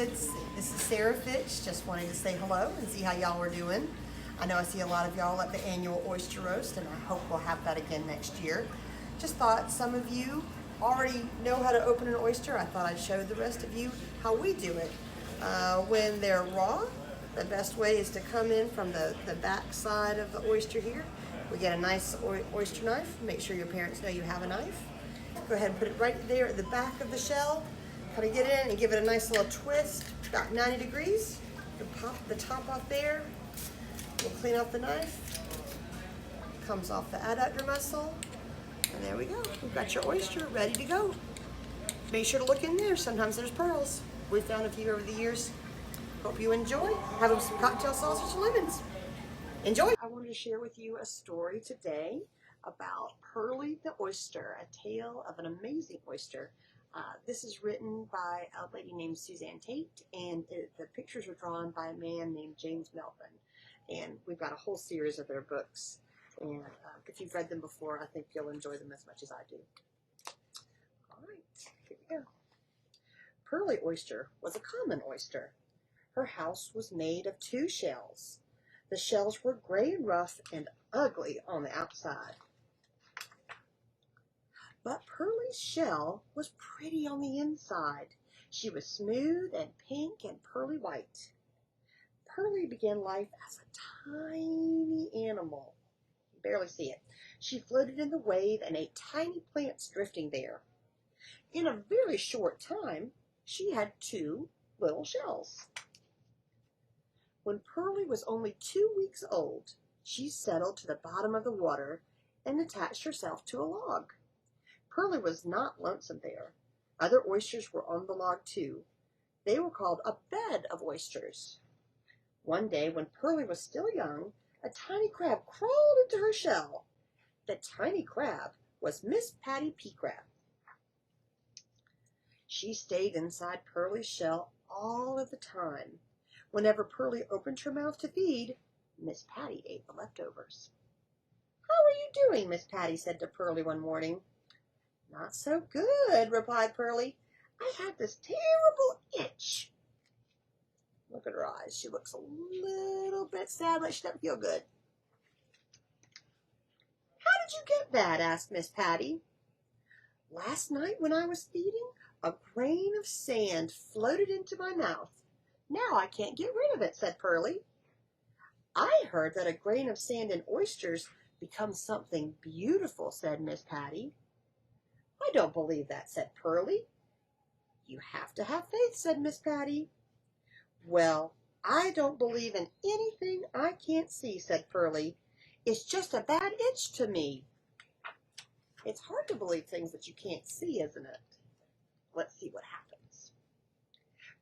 kids. This is Sarah Fitch. Just wanted to say hello and see how y'all are doing. I know I see a lot of y'all at the annual oyster roast, and I hope we'll have that again next year. Just thought some of you already know how to open an oyster. I thought I'd show the rest of you how we do it. When they're raw, the best way is to come in from the back side of the oyster here. We get a nice oyster knife. Make sure your parents know you have a knife. Go ahead and put it right there at the back of the shell. Kind of get in and give it a nice little twist, about 90 degrees. Pop the top off there. We'll clean off the knife. Comes off the adductor muscle. And there we go. We've got your oyster ready to go. Make sure to look in there. Sometimes there's pearls. We've found a few over the years. Hope you enjoy. Have them some cocktail sauce and lemons. Enjoy. I wanted to share with you a story today about Pearlie the Oyster, a tale of an amazing oyster. This is written by a lady named Suzanne Tate, and the pictures were drawn by a man named James Melvin. And we've got a whole series of their books. And if you've read them before, I think you'll enjoy them as much as I do. All right, here we go. Pearlie Oyster was a common oyster. Her house was made of 2 shells. The shells were gray and rough and ugly on the outside. But Pearlie's shell was pretty on the inside. She was smooth and pink and pearly white. Pearlie began life as a tiny animal. You can barely see it. She floated in the wave and ate tiny plants drifting there. In a very short time, she had 2 little shells. When Pearlie was only 2 weeks old, she settled to the bottom of the water and attached herself to a log. Pearlie was not lonesome there. Other oysters were on the log too. They were called a bed of oysters. One day, when Pearlie was still young, a tiny crab crawled into her shell. The tiny crab was Miss Patty Pea Crab. She stayed inside Pearlie's shell all of the time. Whenever Pearlie opened her mouth to feed, Miss Patty ate the leftovers. "How are you doing?" Miss Patty said to Pearlie one morning. "Not so good," replied Pearlie. "I have this terrible itch." Look at her eyes. She looks a little bit sad, like she doesn't feel good. "How did you get that?" asked Miss Patty. "Last night when I was feeding, a grain of sand floated into my mouth. Now I can't get rid of it," said Pearlie. "I heard that a grain of sand in oysters becomes something beautiful," said Miss Patty. "I don't believe that," said Pearlie. "You have to have faith," said Miss Patty. "Well, I don't believe in anything I can't see," said Pearlie. "It's just a bad itch to me." It's hard to believe things that you can't see, isn't it? Let's see what happens.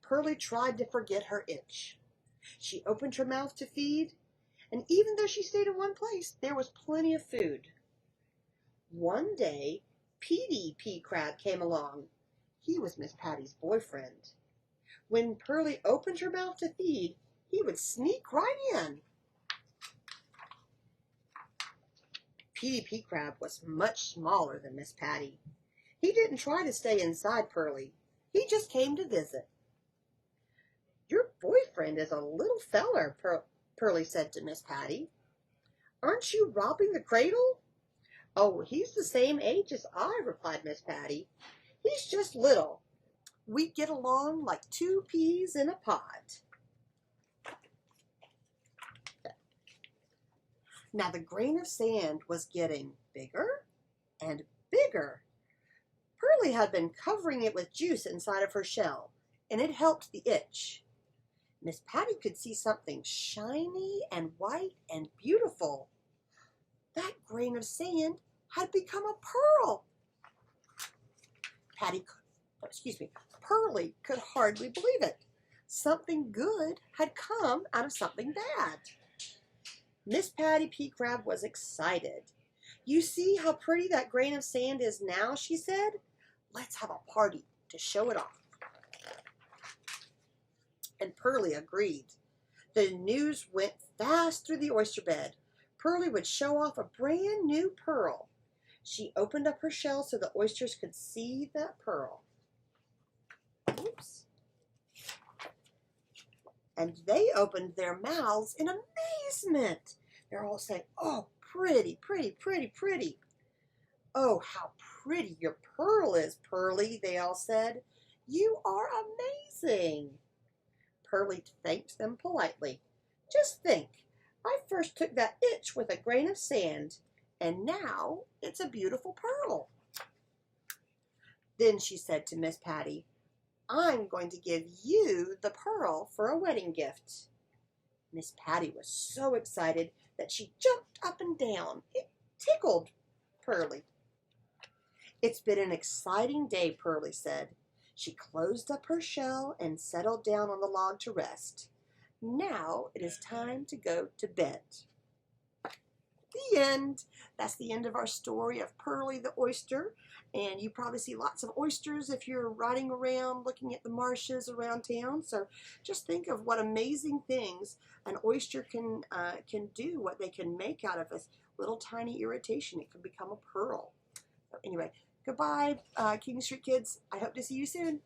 Pearlie tried to forget her itch. She opened her mouth to feed, and even though she stayed in one place, there was plenty of food. One day, Pearlie Pea Crab came along. He was Miss Patty's boyfriend. When Pearlie opened her mouth to feed, he would sneak right in. Pearlie Pea Crab was much smaller than Miss Patty. He didn't try to stay inside Pearlie. He just came to visit. "Your boyfriend is a little feller," Pearlie said to Miss Patty. "Aren't you robbing the cradle?" "Oh, he's the same age as I," replied Miss Patty. "He's just little. We get along like 2 peas in a pod." Now the grain of sand was getting bigger and bigger. Pearlie had been covering it with juice inside of her shell, and it helped the itch. Miss Patty could see something shiny and white and beautiful. That grain of sand had become a pearl. Pearlie could hardly believe it. Something good had come out of something bad. Miss Patty Pea Crab was excited. "You see how pretty that grain of sand is now," she said. "Let's have a party to show it off." And Pearlie agreed. The news went fast through the oyster bed. Pearlie would show off a brand new pearl. She opened up her shell so the oysters could see that pearl. Oops. And they opened their mouths in amazement. They're all saying, "Oh, pretty, pretty, pretty, pretty." "Oh, how pretty your pearl is, Pearlie," they all said. "You are amazing." Pearlie thanked them politely. "Just think, I first took that itch with a grain of sand, and now it's a beautiful pearl." Then she said to Miss Patty, "I'm going to give you the pearl for a wedding gift." Miss Patty was so excited that she jumped up and down. It tickled Pearlie. "It's been an exciting day," Pearlie said. She closed up her shell and settled down on the log to rest. "Now it is time to go to bed." The end. That's the end of our story of Pearlie the Oyster. And you probably see lots of oysters if you're riding around looking at the marshes around town. So just think of what amazing things an oyster can do, what they can make out of a little tiny irritation. It can become a pearl. So anyway, goodbye, King Street kids. I hope to see you soon.